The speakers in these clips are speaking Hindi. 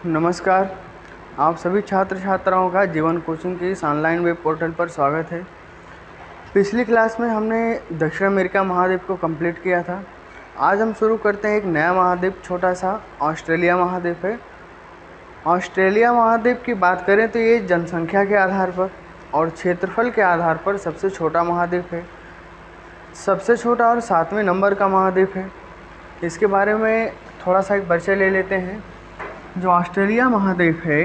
नमस्कार। आप सभी छात्र छात्राओं का जीवन कोचिंग के इस ऑनलाइन वेब पोर्टल पर स्वागत है। पिछली क्लास में हमने दक्षिण अमेरिका महाद्वीप को कंप्लीट किया था। आज हम शुरू करते हैं एक नया महाद्वीप, छोटा सा ऑस्ट्रेलिया महाद्वीप है। ऑस्ट्रेलिया महाद्वीप की बात करें तो ये जनसंख्या के आधार पर और क्षेत्रफल के आधार पर सबसे छोटा महाद्वीप है, सबसे छोटा और 7वें नंबर का महाद्वीप है। इसके बारे में थोड़ा सा एक परिचय ले लेते हैं। जो ऑस्ट्रेलिया महाद्वीप है,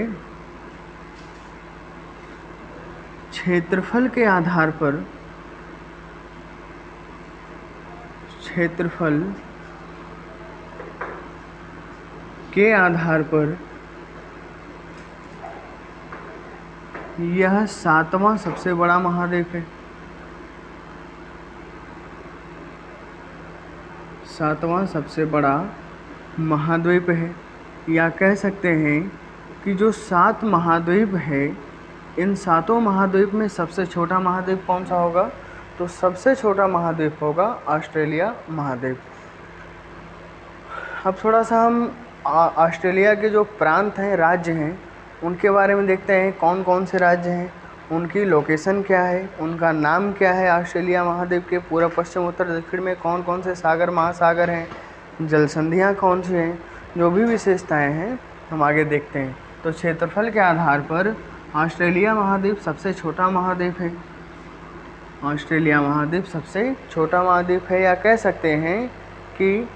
क्षेत्रफल के आधार पर यह 7वां सबसे बड़ा महाद्वीप है। 7वां सबसे बड़ा महाद्वीप है, या कह सकते हैं कि जो 7 महाद्वीप है, इन 7 महाद्वीप में सबसे छोटा महाद्वीप कौन सा होगा? तो सबसे छोटा महाद्वीप होगा ऑस्ट्रेलिया महाद्वीप। अब थोड़ा सा हम ऑस्ट्रेलिया के जो प्रांत हैं, राज्य हैं, उनके बारे में देखते हैं। कौन कौन से राज्य हैं, उनकी लोकेशन क्या है, उनका नाम क्या है। ऑस्ट्रेलिया महाद्वीप के पूर्व, पश्चिम, उत्तर, दक्षिण में कौन कौन से सागर महासागर हैं, जल संधियाँ कौन सी हैं, जो भी विशेषताएं हैं हम आगे देखते हैं। तो क्षेत्रफल के आधार पर ऑस्ट्रेलिया महाद्वीप सबसे छोटा महाद्वीप है। ऑस्ट्रेलिया महाद्वीप सबसे छोटा महाद्वीप है, या कह सकते हैं कि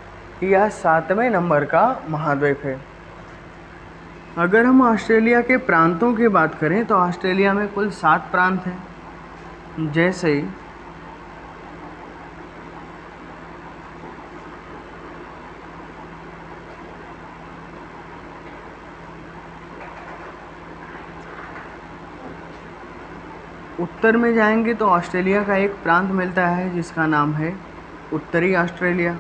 यह 7वें नंबर का महाद्वीप है। अगर हम ऑस्ट्रेलिया के प्रांतों की बात करें तो ऑस्ट्रेलिया में कुल 7 प्रांत हैं। जैसे उत्तर में जाएंगे तो ऑस्ट्रेलिया का एक प्रांत मिलता है जिसका नाम है उत्तरी ऑस्ट्रेलिया।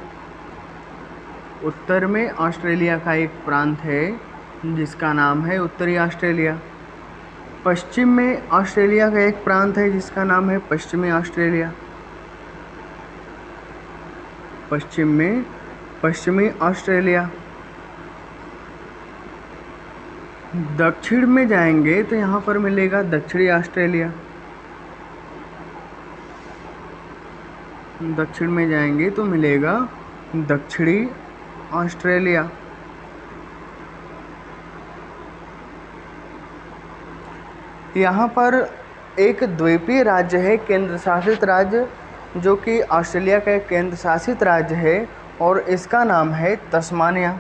उत्तर में ऑस्ट्रेलिया का एक प्रांत है जिसका नाम है उत्तरी ऑस्ट्रेलिया। पश्चिम में ऑस्ट्रेलिया का एक प्रांत है जिसका नाम है पश्चिमी ऑस्ट्रेलिया। पश्चिम में पश्चिमी ऑस्ट्रेलिया। दक्षिण में जाएंगे तो यहाँ पर मिलेगा दक्षिणी ऑस्ट्रेलिया। दक्षिण में जाएंगे तो मिलेगा दक्षिणी ऑस्ट्रेलिया। यहाँ पर एक द्वीपीय राज्य है, केंद्र शासित राज्य, जो कि ऑस्ट्रेलिया का एक केंद्र शासित राज्य है, और इसका नाम है तस्मानिया।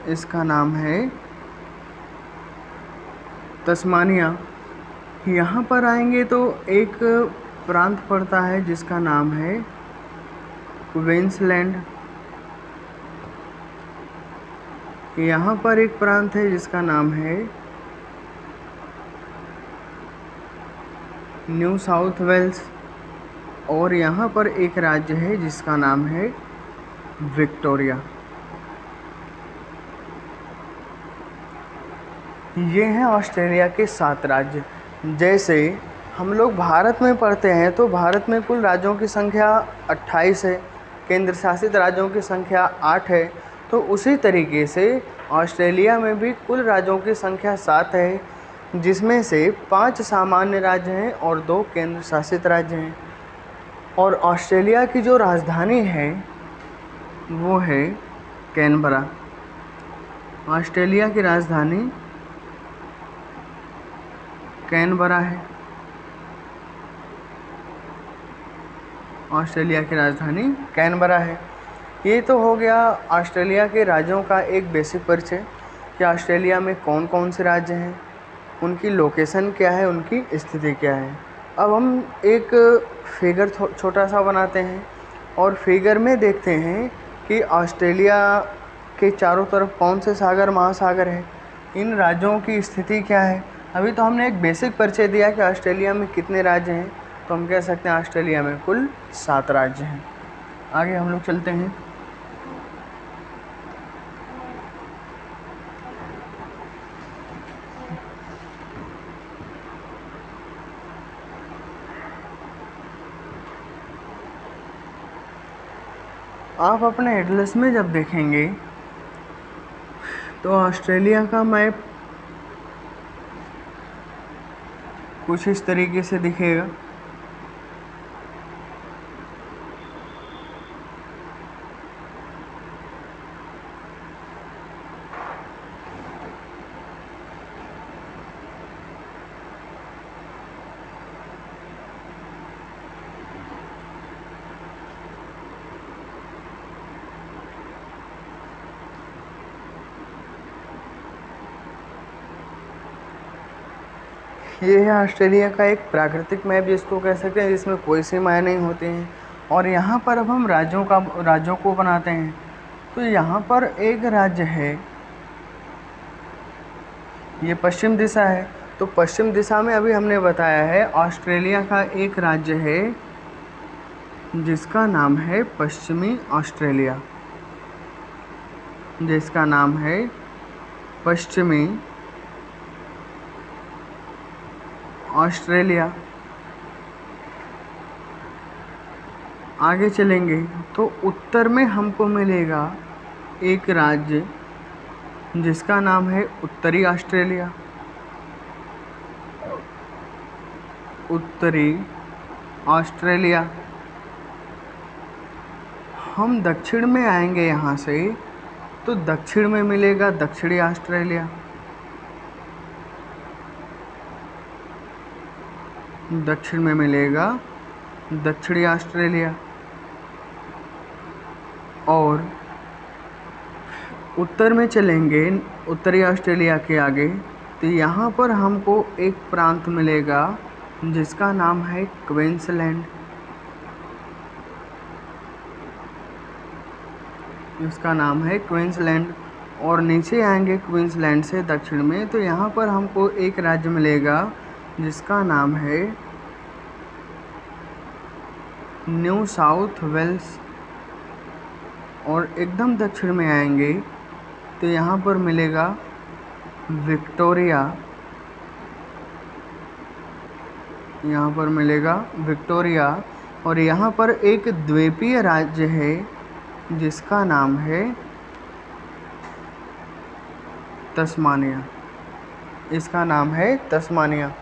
इसका नाम है तस्मानिया। यहाँ पर आएंगे तो एक प्रांत पड़ता है जिसका नाम है क्वींसलैंड। यहाँ पर एक प्रांत है जिसका नाम है न्यू साउथ वेल्स, और यहाँ पर एक राज्य है जिसका नाम है विक्टोरिया। ये हैं ऑस्ट्रेलिया के 7 राज्य। जैसे हम लोग भारत में पढ़ते हैं तो भारत में कुल राज्यों की संख्या 28 है, केंद्र शासित राज्यों की संख्या 8 है। तो उसी तरीके से ऑस्ट्रेलिया में भी कुल राज्यों की संख्या 7 है, जिसमें से 5 सामान्य राज्य हैं और 2 केंद्र शासित राज्य हैं। और ऑस्ट्रेलिया की जो राजधानी है वो है कैनबरा। ऑस्ट्रेलिया की राजधानी कैनबरा है। ऑस्ट्रेलिया की राजधानी कैनबरा है। ये तो हो गया ऑस्ट्रेलिया के राज्यों का एक बेसिक परिचय कि ऑस्ट्रेलिया में कौन कौन से राज्य हैं, उनकी लोकेशन क्या है, उनकी स्थिति क्या है। अब हम एक फिगर छोटा सा बनाते हैं और फिगर में देखते हैं कि ऑस्ट्रेलिया के चारों तरफ कौन से सागर महासागर हैं, इन राज्यों की स्थिति क्या है। अभी तो हमने एक बेसिक परिचय दिया कि ऑस्ट्रेलिया में कितने राज्य हैं, तो हम कह सकते हैं ऑस्ट्रेलिया में कुल 7 राज्य हैं। आगे हम लोग चलते हैं। आप अपने एटलस में जब देखेंगे तो ऑस्ट्रेलिया का मैप कुछ इस तरीके से दिखेगा। ये है ऑस्ट्रेलिया का एक प्राकृतिक मैप जिसको कह सकते हैं, जिसमें कोई सीमाएं नहीं होती हैं। और यहाँ पर अब हम राज्यों को बनाते हैं। तो यहाँ पर एक राज्य है, ये पश्चिम दिशा है। तो पश्चिम दिशा में अभी हमने बताया है ऑस्ट्रेलिया का एक राज्य है जिसका नाम है पश्चिमी ऑस्ट्रेलिया, जिसका नाम है पश्चिमी ऑस्ट्रेलिया। आगे चलेंगे तो उत्तर में हमको मिलेगा एक राज्य जिसका नाम है उत्तरी ऑस्ट्रेलिया। उत्तरी ऑस्ट्रेलिया। हम दक्षिण में आएंगे यहाँ से तो दक्षिण में मिलेगा दक्षिणी ऑस्ट्रेलिया। दक्षिण में मिलेगा दक्षिणी ऑस्ट्रेलिया। और उत्तर में चलेंगे उत्तरी ऑस्ट्रेलिया के आगे तो यहाँ पर हमको एक प्रांत मिलेगा जिसका नाम है क्वींसलैंड। इसका नाम है क्वींसलैंड। और नीचे आएंगे क्वींसलैंड से दक्षिण में तो यहाँ पर हमको एक राज्य मिलेगा जिसका नाम है न्यू साउथ वेल्स। और एकदम दक्षिण में आएंगे तो यहाँ पर मिलेगा विक्टोरिया। यहाँ पर मिलेगा विक्टोरिया। और यहाँ पर एक द्वीपीय राज्य है जिसका नाम है तस्मानिया। इसका नाम है तस्मानिया।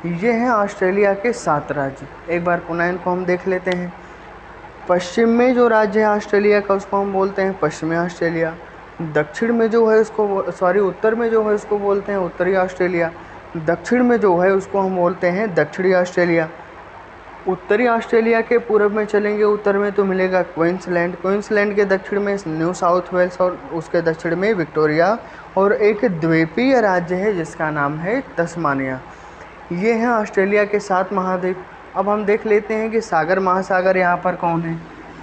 ये हैं ऑस्ट्रेलिया के 7 राज्य। एक बार पुनः इनको हम देख लेते हैं। पश्चिम में जो राज्य है ऑस्ट्रेलिया का उसको हम बोलते हैं पश्चिमी ऑस्ट्रेलिया। दक्षिण में जो है उत्तर में जो है उसको बोलते हैं उत्तरी ऑस्ट्रेलिया। दक्षिण में जो है उसको हम बोलते हैं दक्षिणी ऑस्ट्रेलिया। उत्तरी ऑस्ट्रेलिया के पूर्व में चलेंगे उत्तर में तो मिलेगा क्वींसलैंड। क्वींसलैंड के दक्षिण में न्यू साउथ वेल्स और उसके दक्षिण में विक्टोरिया। और एक द्वीपीय राज्य है जिसका नाम है तस्मानिया। ये हैं ऑस्ट्रेलिया के 7 महाद्वीप। अब हम देख लेते हैं कि सागर महासागर यहाँ पर कौन है।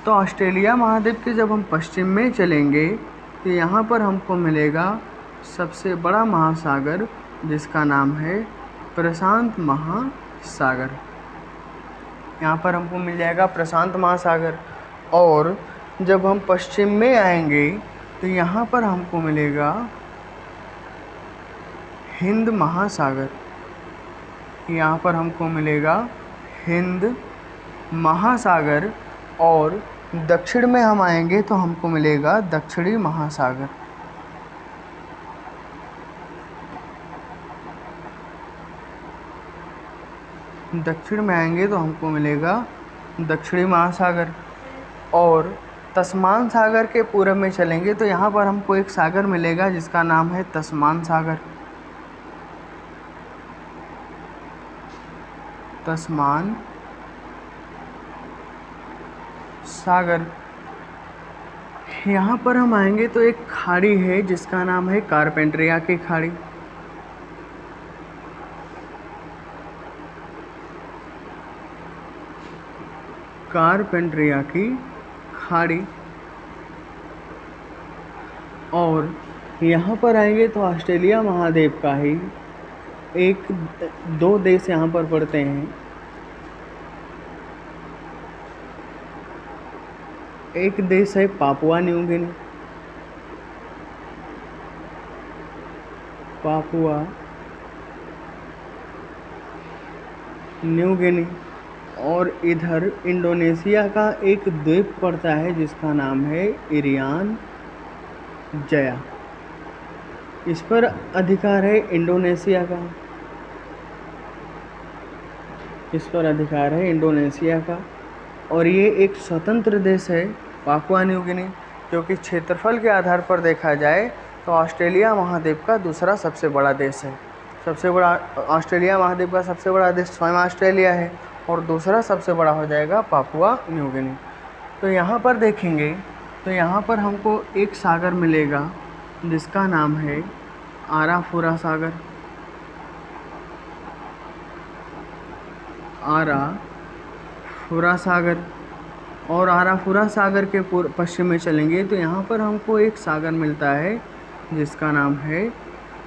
तो ऑस्ट्रेलिया महाद्वीप के जब हम पश्चिम में चलेंगे तो यहाँ पर हमको मिलेगा सबसे बड़ा महासागर जिसका नाम है प्रशांत महासागर। यहाँ पर हमको मिल जाएगा प्रशांत महासागर। और जब हम पश्चिम में आएंगे तो यहाँ पर हमको मिलेगा हिंद महासागर। यहाँ पर हमको मिलेगा हिंद महासागर। और दक्षिण में हम आएंगे तो हमको मिलेगा दक्षिणी महासागर। दक्षिण में आएंगे तो हमको मिलेगा दक्षिणी महासागर। और तस्मान सागर के पूर्व में चलेंगे तो यहाँ पर हमको एक सागर मिलेगा जिसका नाम है तस्मान सागर। तस्मान सागर। यहाँ पर हम आएंगे तो एक खाड़ी है जिसका नाम है कारपेंटरिया की खाड़ी। कारपेंटरिया की खाड़ी। और यहाँ पर आएंगे तो ऑस्ट्रेलिया महाद्वीप का ही 2 देश यहाँ पर पड़ते हैं। एक देश है Papua New Guinea. Papua New Guinea. और इधर इंडोनेशिया का एक द्वीप पड़ता है जिसका नाम है इरियान जया। इस पर अधिकार है इंडोनेशिया का। इस पर अधिकार है इंडोनेशिया का। और ये एक स्वतंत्र देश है पापुआ न्यू गिनी, जो कि क्षेत्रफल के आधार पर देखा जाए तो ऑस्ट्रेलिया महाद्वीप का दूसरा सबसे बड़ा देश है। सबसे बड़ा ऑस्ट्रेलिया महाद्वीप का सबसे बड़ा देश स्वयं ऑस्ट्रेलिया है और दूसरा सबसे बड़ा हो जाएगा पापुआ न्यू गिनी। तो यहाँ पर देखेंगे तो यहाँ पर हमको एक सागर मिलेगा जिसका नाम है आराफुरा सागर। आराफुरा सागर। और आराफुरा सागर के पश्चिम में चलेंगे तो यहाँ पर हमको एक सागर मिलता है जिसका नाम है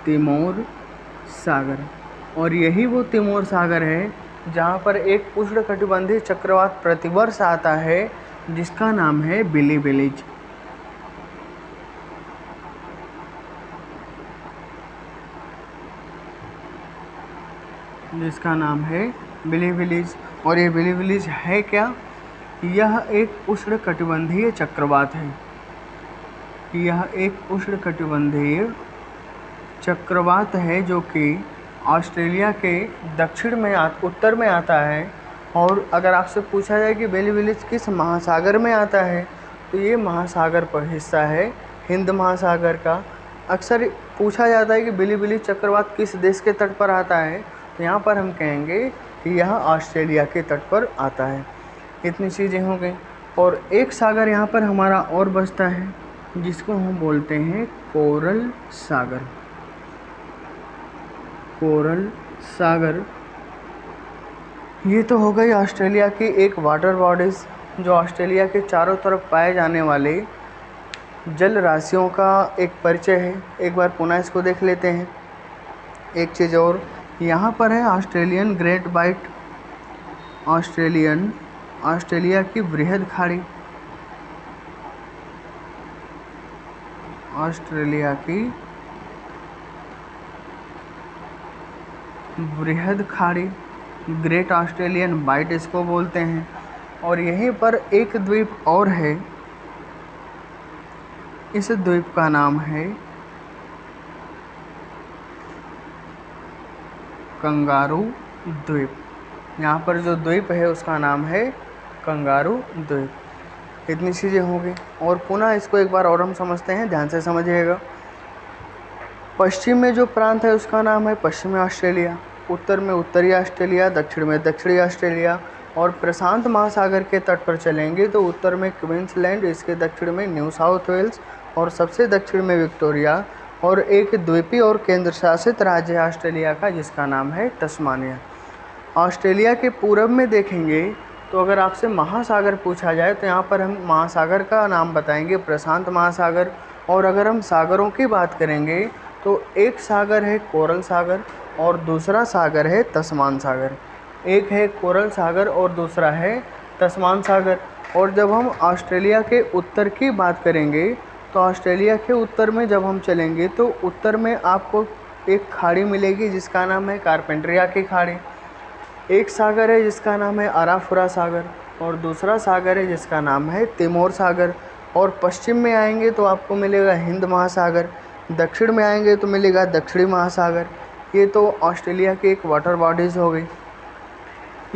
तिमोर सागर। और यही वो तिमोर सागर है जहाँ पर एक उष्णकटिबंधीय चक्रवात प्रतिवर्ष आता है जिसका नाम है बिली विलीज। जिसका नाम है बिली विलीज। और ये बिली विलीज है क्या? यह एक उष्णकटिबंधीय चक्रवात है। यह एक उष्णकटिबंधीय चक्रवात है जो कि ऑस्ट्रेलिया के दक्षिण में उत्तर में आता है। और अगर आपसे पूछा जाए कि बिली विलीज किस महासागर में आता है तो ये महासागर पर हिस्सा है हिंद महासागर का। अक्सर पूछा जाता है कि बिली विलीज चक्रवात किस देश के तट पर आता है, तो यहाँ पर हम कहेंगे कि यह ऑस्ट्रेलिया के तट पर आता है। इतनी चीज़ें हो गई। और एक सागर यहाँ पर हमारा और बचता है जिसको हम बोलते हैं कोरल सागर। कोरल सागर। ये तो हो गई ऑस्ट्रेलिया की एक वाटर बॉडीज़ जो ऑस्ट्रेलिया के चारों तरफ पाए जाने वाले जल राशियों का एक परिचय है। एक बार पुनः इसको देख लेते हैं। एक चीज़ और यहाँ पर है ऑस्ट्रेलियन ग्रेट बाइट। ऑस्ट्रेलिया की बृहद खाड़ी। ऑस्ट्रेलिया की बृहद खाड़ी, ग्रेट ऑस्ट्रेलियन बाइट इसको बोलते हैं। और यहीं पर एक द्वीप और है। इस द्वीप का नाम है कंगारू द्वीप। यहाँ पर जो द्वीप है उसका नाम है कंगारू द्वीप। इतनी चीज़ें होंगी। और पुनः इसको एक बार और हम समझते हैं, ध्यान से समझिएगा। पश्चिम में जो प्रांत है उसका नाम है पश्चिमी ऑस्ट्रेलिया, उत्तर में उत्तरी ऑस्ट्रेलिया, दक्षिण में दक्षिणी ऑस्ट्रेलिया। और प्रशांत महासागर के तट पर चलेंगे तो उत्तर में क्वींसलैंड, इसके दक्षिण में न्यू साउथ वेल्स और सबसे दक्षिण में विक्टोरिया। और एक द्वीपीय और केंद्र शासित राज्य है ऑस्ट्रेलिया का जिसका नाम है तस्मानिया। ऑस्ट्रेलिया के पूरब में देखेंगे तो अगर आपसे महासागर पूछा जाए तो यहाँ पर हम महासागर का नाम बताएंगे प्रशांत महासागर। और अगर हम सागरों की बात करेंगे तो एक सागर है कोरल सागर और दूसरा सागर है तस्मान सागर। एक है कोरल सागर और दूसरा है तस्मान सागर। और जब हम ऑस्ट्रेलिया के उत्तर की बात करेंगे तो ऑस्ट्रेलिया के उत्तर में जब हम चलेंगे तो उत्तर में आपको एक खाड़ी मिलेगी जिसका नाम है कारपेंट्रिया की खाड़ी। एक सागर है जिसका नाम है आराफुरा सागर और दूसरा सागर है जिसका नाम है तिमोर सागर। और पश्चिम में आएंगे तो आपको मिलेगा हिंद महासागर, दक्षिण में आएंगे तो मिलेगा दक्षिणी महासागर। ये तो ऑस्ट्रेलिया की एक वाटर बॉडीज़ हो गई।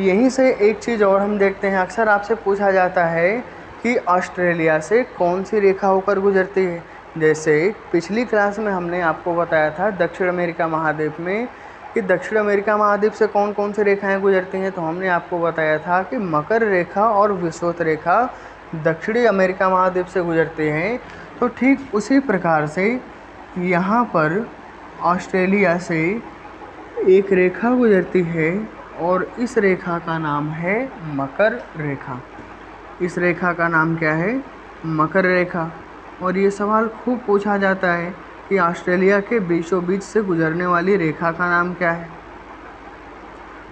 यहीं से एक चीज़ और हम देखते हैं, अक्सर आपसे पूछा जाता है कि ऑस्ट्रेलिया से कौन सी रेखा होकर गुजरती है। जैसे पिछली क्लास में हमने आपको बताया था दक्षिण अमेरिका महाद्वीप में कि दक्षिण अमेरिका महाद्वीप से कौन कौन सी रेखाएं गुजरती हैं। तो हमने आपको बताया था कि मकर रेखा और विषुवत रेखा दक्षिणी अमेरिका महाद्वीप से गुजरती हैं। तो ठीक उसी प्रकार से यहाँ पर ऑस्ट्रेलिया से एक रेखा गुजरती है और इस रेखा का नाम है मकर रेखा। इस रेखा का नाम क्या है? मकर रेखा। और ये सवाल खूब पूछा जाता है कि ऑस्ट्रेलिया के बीचों बीच से गुजरने वाली रेखा का नाम क्या है।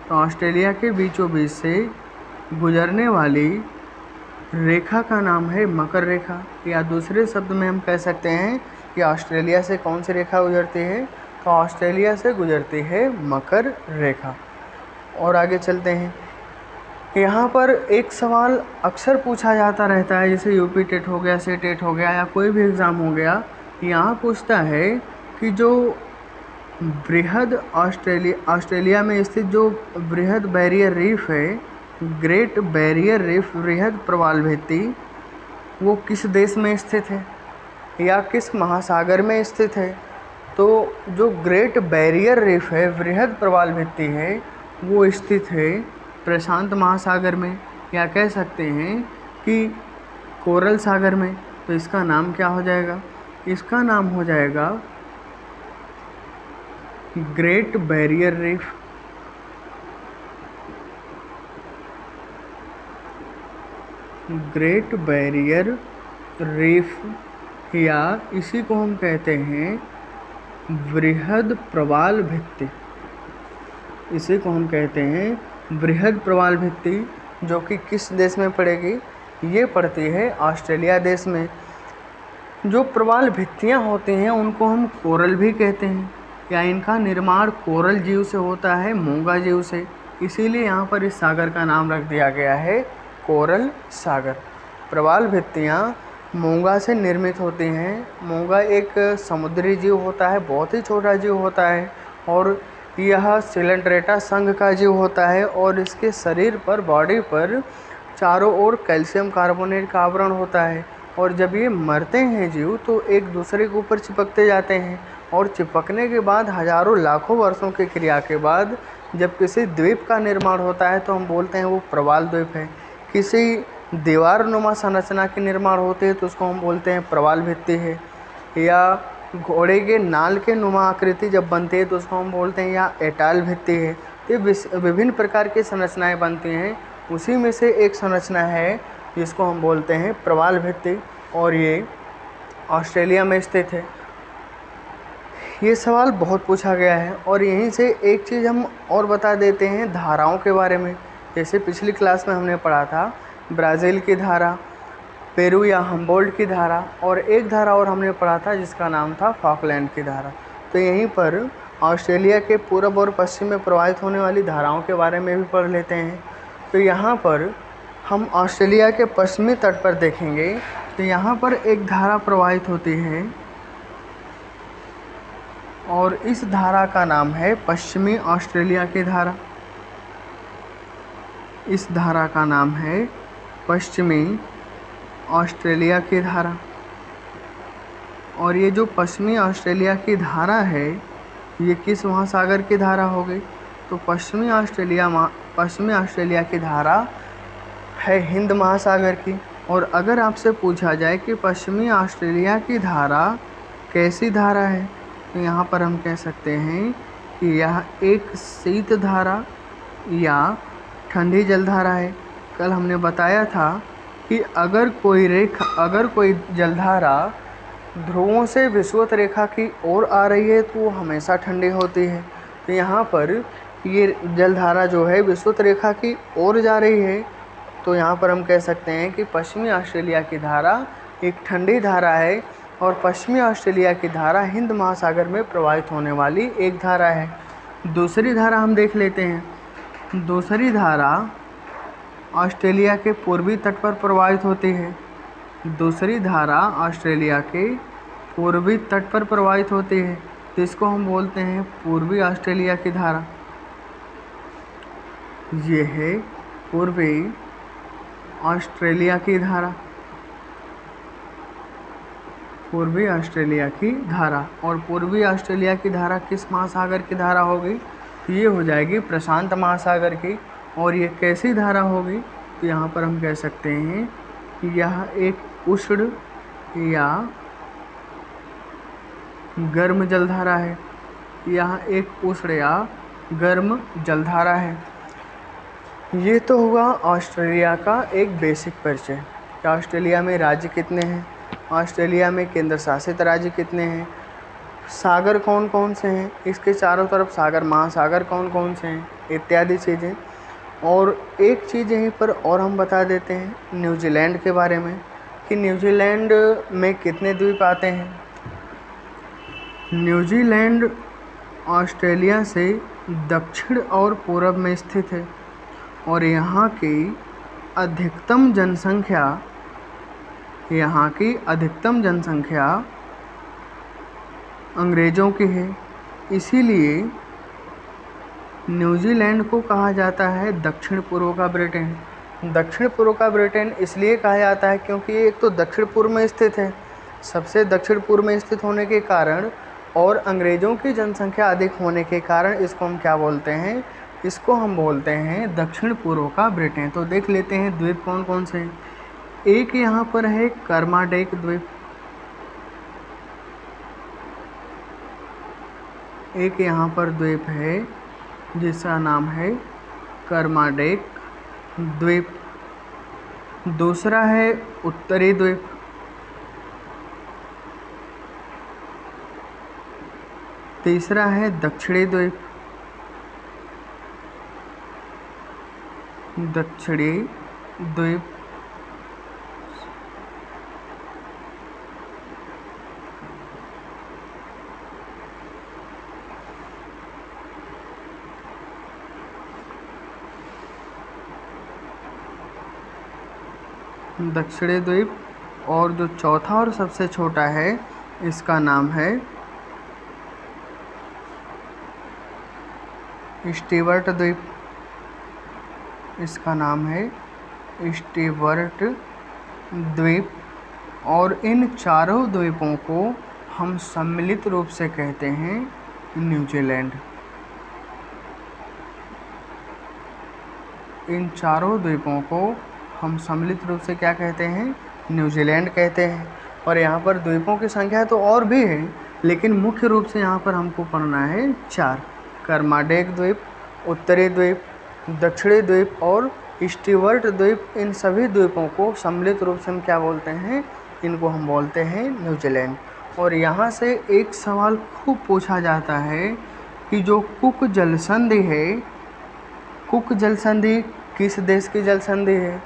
तो ऑस्ट्रेलिया के बीचों बीच से गुजरने वाली रेखा का नाम है मकर रेखा। या दूसरे शब्द में हम कह सकते हैं कि ऑस्ट्रेलिया से कौन सी रेखा गुजरती है? तो ऑस्ट्रेलिया से गुजरती है मकर रेखा। और आगे चलते हैं। यहाँ पर एक सवाल अक्सर पूछा जाता रहता है, जैसे यूपी टेट हो गया, सेटेट हो गया, या कोई भी एग्ज़ाम हो गया, यहाँ पूछता है कि जो ऑस्ट्रेलिया में स्थित जो बृहद बैरियर रीफ है, ग्रेट बैरियर रीफ, बृहद प्रवाल भित्ति, वो किस देश में स्थित है या किस महासागर में स्थित है। तो जो ग्रेट बैरियर रीफ है, बृहद प्रवाल भित्ति है, वो स्थित है प्रशांत महासागर में, या कह सकते हैं कि कोरल सागर में। तो इसका नाम क्या हो जाएगा? इसका नाम हो जाएगा great barrier reef. Great barrier reef, या इसी को हम कहते हैं बृहद प्रवाल भित्ति। इसी को हम कहते हैं बृहद प्रवाल भित्ति, जो कि किस देश में पड़ेगी? ये पड़ती है ऑस्ट्रेलिया देश में। जो प्रवाल भित्तियाँ होती हैं उनको हम कोरल भी कहते हैं, या इनका निर्माण कोरल जीव से होता है, मूंगा जीव से। इसीलिए यहाँ पर इस सागर का नाम रख दिया गया है कोरल सागर। प्रवाल भित्तियाँ मूंगा से निर्मित होती हैं। मूंगा एक समुद्री जीव होता है, बहुत ही छोटा जीव होता है, और यह सिलेंड्रेटा संघ का जीव होता है, और इसके शरीर पर, बॉडी पर चारों ओर कैल्शियम कार्बोनेट का आवरण होता है। और जब ये मरते हैं जीव तो एक दूसरे के ऊपर चिपकते जाते हैं, और चिपकने के बाद हजारों लाखों वर्षों की क्रिया के बाद जब किसी द्वीप का निर्माण होता है तो हम बोलते हैं वो प्रवाल द्वीप है। किसी दीवार नुमा संरचना के निर्माण होते हैं तो उसको हम बोलते हैं प्रवाल भित्ति है। या घोड़े के नाल के नुमा आकृति जब बनती है तो उसको हम बोलते हैं या एटाल भित्ति है। ये विभिन्न प्रकार की संरचनाएं बनती हैं, उसी में से एक संरचना है जिसको हम बोलते हैं प्रवाल भित्ति, और ये ऑस्ट्रेलिया में स्थित है। ये सवाल बहुत पूछा गया है। और यहीं से एक चीज़ हम और बता देते हैं धाराओं के बारे में। जैसे पिछली क्लास में हमने पढ़ा था ब्राज़ील की धारा, पेरू या हम्बोल्ट की धारा, और एक धारा और हमने पढ़ा था जिसका नाम था फॉकलैंड की धारा। तो यहीं पर ऑस्ट्रेलिया के पूर्व और पश्चिम में प्रवाहित होने वाली धाराओं के बारे में भी पढ़ लेते हैं। तो यहाँ पर हम ऑस्ट्रेलिया के पश्चिमी तट पर देखेंगे तो यहाँ पर एक धारा प्रवाहित होती है, और इस धारा का नाम है पश्चिमी ऑस्ट्रेलिया की धारा। इस धारा का नाम है पश्चिमी ऑस्ट्रेलिया की धारा। और ये जो पश्चिमी ऑस्ट्रेलिया की धारा है, ये किस महासागर की धारा हो गई? तो पश्चिमी ऑस्ट्रेलिया की धारा है हिंद महासागर की। और अगर आपसे पूछा जाए कि पश्चिमी ऑस्ट्रेलिया की धारा कैसी धारा है, तो यहाँ पर हम कह सकते हैं कि यह एक शीत धारा या ठंडी जलधारा है। कल हमने बताया था कि अगर कोई जलधारा ध्रुवों से विषुवत रेखा की ओर आ रही है तो वो हमेशा ठंडी होती है। तो यहाँ पर ये जलधारा जो है विषुवत रेखा की ओर जा रही है, तो यहाँ पर हम कह सकते हैं कि पश्चिमी ऑस्ट्रेलिया की धारा एक ठंडी धारा है, और पश्चिमी ऑस्ट्रेलिया की धारा हिंद महासागर में प्रवाहित होने वाली एक धारा है। दूसरी धारा हम देख लेते हैं। दूसरी धारा ऑस्ट्रेलिया के पूर्वी तट पर प्रवाहित होती है। दूसरी धारा ऑस्ट्रेलिया के पूर्वी तट पर प्रवाहित होती है, तो इसको हम बोलते हैं पूर्वी ऑस्ट्रेलिया की धारा। ये है पूर्वी ऑस्ट्रेलिया की धारा, पूर्वी ऑस्ट्रेलिया की धारा। और पूर्वी ऑस्ट्रेलिया की धारा किस महासागर की धारा होगी? ये हो जाएगी प्रशांत महासागर की। और ये कैसी धारा होगी? तो यहाँ पर हम कह सकते हैं कि यह एक उष्ण या गर्म जलधारा है। यह एक उष्ण या गर्म जलधारा है। ये तो हुआ ऑस्ट्रेलिया का एक बेसिक परिचय कि ऑस्ट्रेलिया में राज्य कितने हैं, ऑस्ट्रेलिया में केंद्र शासित राज्य कितने हैं, सागर कौन कौन से हैं, इसके चारों तरफ सागर महासागर कौन कौन से हैं, इत्यादि चीज़ें। और एक चीज़ यहीं पर और हम बता देते हैं न्यूजीलैंड के बारे में कि न्यूजीलैंड में कितने द्वीप आते हैं। न्यूजीलैंड ऑस्ट्रेलिया से दक्षिण और पूर्व में स्थित है, और यहाँ की अधिकतम जनसंख्या अंग्रेज़ों की है। इसीलिए न्यूजीलैंड को कहा जाता है दक्षिण पूर्व का ब्रिटेन। दक्षिण पूर्व का ब्रिटेन इसलिए कहा जाता है क्योंकि ये एक तो दक्षिण पूर्व में स्थित है, सबसे दक्षिण पूर्व में स्थित होने के कारण और अंग्रेज़ों की जनसंख्या अधिक होने के कारण इसको हम क्या बोलते हैं, इसको हम बोलते हैं दक्षिण पूर्व का ब्रिटेन। तो देख लेते हैं द्वीप कौन कौन से हैं। एक यहाँ पर है कर्माडेक द्वीप, एक यहाँ पर द्वीप है जिसका नाम है कर्माडेक द्वीप। दूसरा है उत्तरी द्वीप, तीसरा है दक्षिणी द्वीप, दक्षिणी द्वीप। और जो चौथा और सबसे छोटा है इसका नाम है स्टीवर्ट द्वीप, इसका नाम है स्टीवर्ट द्वीप। और इन चारों द्वीपों को हम सम्मिलित रूप से कहते हैं न्यूजीलैंड। इन चारों द्वीपों को हम सम्मिलित रूप से क्या कहते हैं, न्यूजीलैंड कहते हैं। और यहाँ पर द्वीपों की संख्या तो और भी है, लेकिन मुख्य रूप से यहाँ पर हमको पढ़ना है 4: कर्माडेक द्वीप, उत्तरी द्वीप, दक्षिणी द्वीप और स्टीवर्ट द्वीप। इन सभी द्वीपों को सम्मिलित रूप से हम क्या बोलते हैं, इनको हम बोलते हैं न्यूजीलैंड। और यहाँ से एक सवाल खूब पूछा जाता है कि जो कुक जलसंधि है, कुक जलसंधि किस देश की जलसंधि है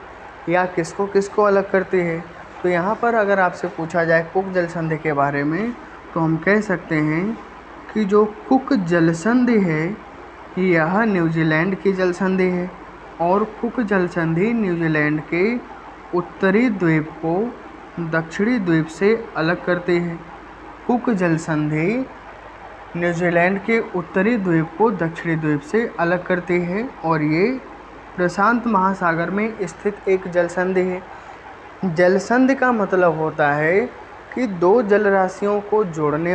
या किसको किसको अलग करती है। तो यहाँ पर अगर आपसे पूछा जाए कुक जलसंधि के बारे में तो हम कह सकते हैं कि जो कुक जलसंधि है यह न्यूजीलैंड की जलसंधि है। और कुक जलसंधि न्यूजीलैंड के उत्तरी द्वीप को दक्षिणी द्वीप से अलग करती है। कुक जलसंधि न्यूजीलैंड के उत्तरी द्वीप को दक्षिणी द्वीप से अलग करती है और ये प्रशांत महासागर में स्थित एक जलसंधि है। जलसंधि का मतलब होता है कि दो जलराशियों को जोड़ने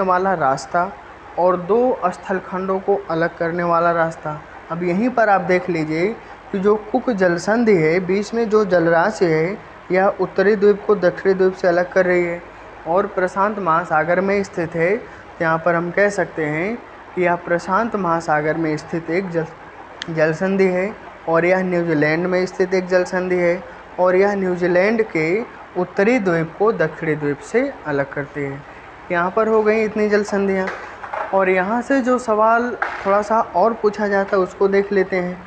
वाला रास्ता और दो स्थलखंडों को अलग करने वाला रास्ता। अब यहीं पर आप देख लीजिए कि जो कुक जलसंधि है, बीच में जो जलराशि है यह उत्तरी द्वीप को दक्षिणी द्वीप से अलग कर रही है और प्रशांत महासागर में स्थित है। तो यहाँ पर हम कह सकते हैं कि यह प्रशांत महासागर में स्थित एक जलसंधि है और यह न्यूजीलैंड में स्थित एक जलसंधि है और यह न्यूजीलैंड के उत्तरी द्वीप को दक्षिणी द्वीप से अलग करती है। यहाँ पर हो गई इतनी जलसंधियाँ। और यहाँ से जो सवाल थोड़ा सा और पूछा जाता है उसको देख लेते हैं।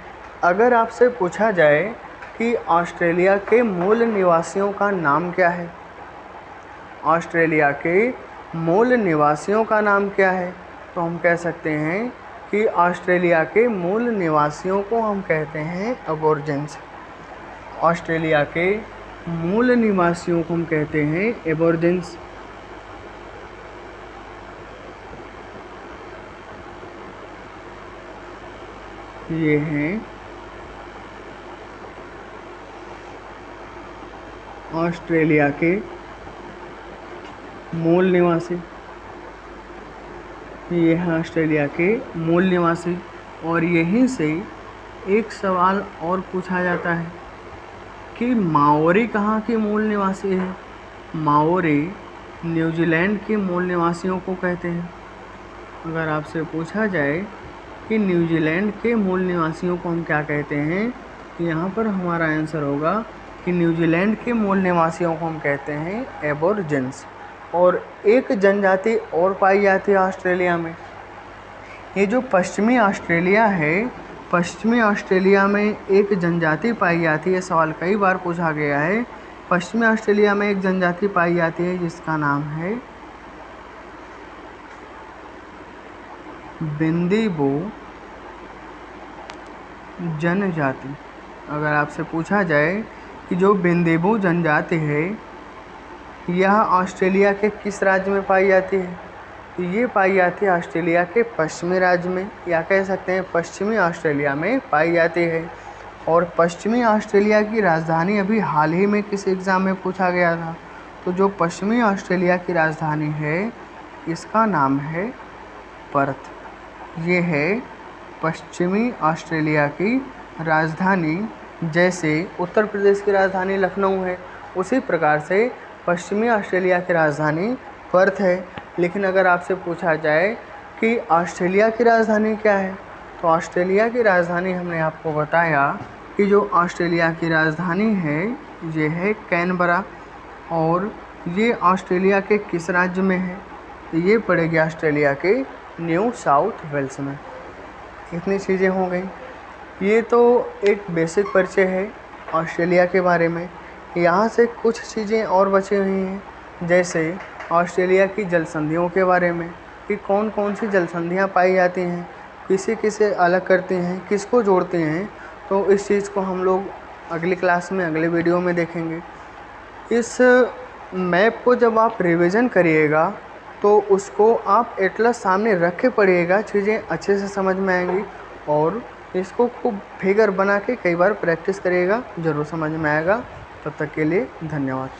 अगर आपसे पूछा जाए कि ऑस्ट्रेलिया के मूल निवासियों का नाम क्या है, ऑस्ट्रेलिया के मूल निवासियों का नाम क्या है, तो हम कह सकते हैं कि ऑस्ट्रेलिया के मूल निवासियों को हम कहते हैं एबोरिजिन्स। ऑस्ट्रेलिया के मूल निवासियों को हम कहते हैं एबोरिजिन्स। ये हैं ऑस्ट्रेलिया के मूल निवासी, ये हैं ऑस्ट्रेलिया के मूल निवासी। और यहीं से एक सवाल और पूछा जाता है कि माओरी कहाँ के मूल निवासी है। माओरी न्यूजीलैंड के मूल निवासियों को कहते हैं। अगर आपसे पूछा जाए कि न्यूजीलैंड के मूल निवासियों को हम क्या कहते हैं, तो यहाँ पर हमारा आंसर होगा कि न्यूजीलैंड के मूल निवासियों को हम कहते हैं एबोरिजिन्स। और एक जनजाति और पाई जाती है ऑस्ट्रेलिया में। ये जो पश्चिमी ऑस्ट्रेलिया है, पश्चिमी ऑस्ट्रेलिया में एक जनजाति पाई जाती है। सवाल कई बार पूछा गया है। पश्चिमी ऑस्ट्रेलिया में एक जनजाति पाई जाती है जिसका नाम है बिंदीबू जनजाति। अगर आपसे पूछा जाए कि जो बिंदेबू जनजाति है यह ऑस्ट्रेलिया के किस राज्य में पाई जाती है, तो ये पाई जाती है ऑस्ट्रेलिया के पश्चिमी राज्य में, या कह सकते हैं पश्चिमी ऑस्ट्रेलिया में पाई जाती है। और पश्चिमी ऑस्ट्रेलिया की राजधानी अभी हाल ही में किस एग्ज़ाम में पूछा गया था, तो जो पश्चिमी ऑस्ट्रेलिया की राजधानी है इसका नाम है पर्थ। ये है पश्चिमी ऑस्ट्रेलिया की राजधानी। जैसे उत्तर प्रदेश की राजधानी लखनऊ है, उसी प्रकार से पश्चिमी ऑस्ट्रेलिया की राजधानी पर्थ है। लेकिन अगर आपसे पूछा जाए कि ऑस्ट्रेलिया की राजधानी क्या है, तो ऑस्ट्रेलिया की राजधानी हमने आपको बताया कि जो ऑस्ट्रेलिया की राजधानी है ये है कैनबरा। और ये ऑस्ट्रेलिया के किस राज्य में है, तो ये पड़ेगी ऑस्ट्रेलिया के न्यू साउथ वेल्स में। इतनी चीज़ें हो गई। ये तो एक बेसिक परिचय है ऑस्ट्रेलिया के बारे में। यहाँ से कुछ चीज़ें और बची हुई हैं, जैसे ऑस्ट्रेलिया की जलसंधियों के बारे में कि कौन कौन सी जलसंधियाँ पाई जाती हैं, किसे किसे अलग करती हैं, किसको जोड़ती हैं। तो इस चीज़ को हम लोग अगली क्लास में, अगले वीडियो में देखेंगे। इस मैप को जब आप रिवीजन करिएगा तो उसको आप एटलस सामने रख के पढ़िएगा, चीज़ें अच्छे से समझ में आएंगी। और इसको खूब फिगर बना के कई बार प्रैक्टिस करिएगा, ज़रूर समझ में आएगा। तब तक के लिए धन्यवाद।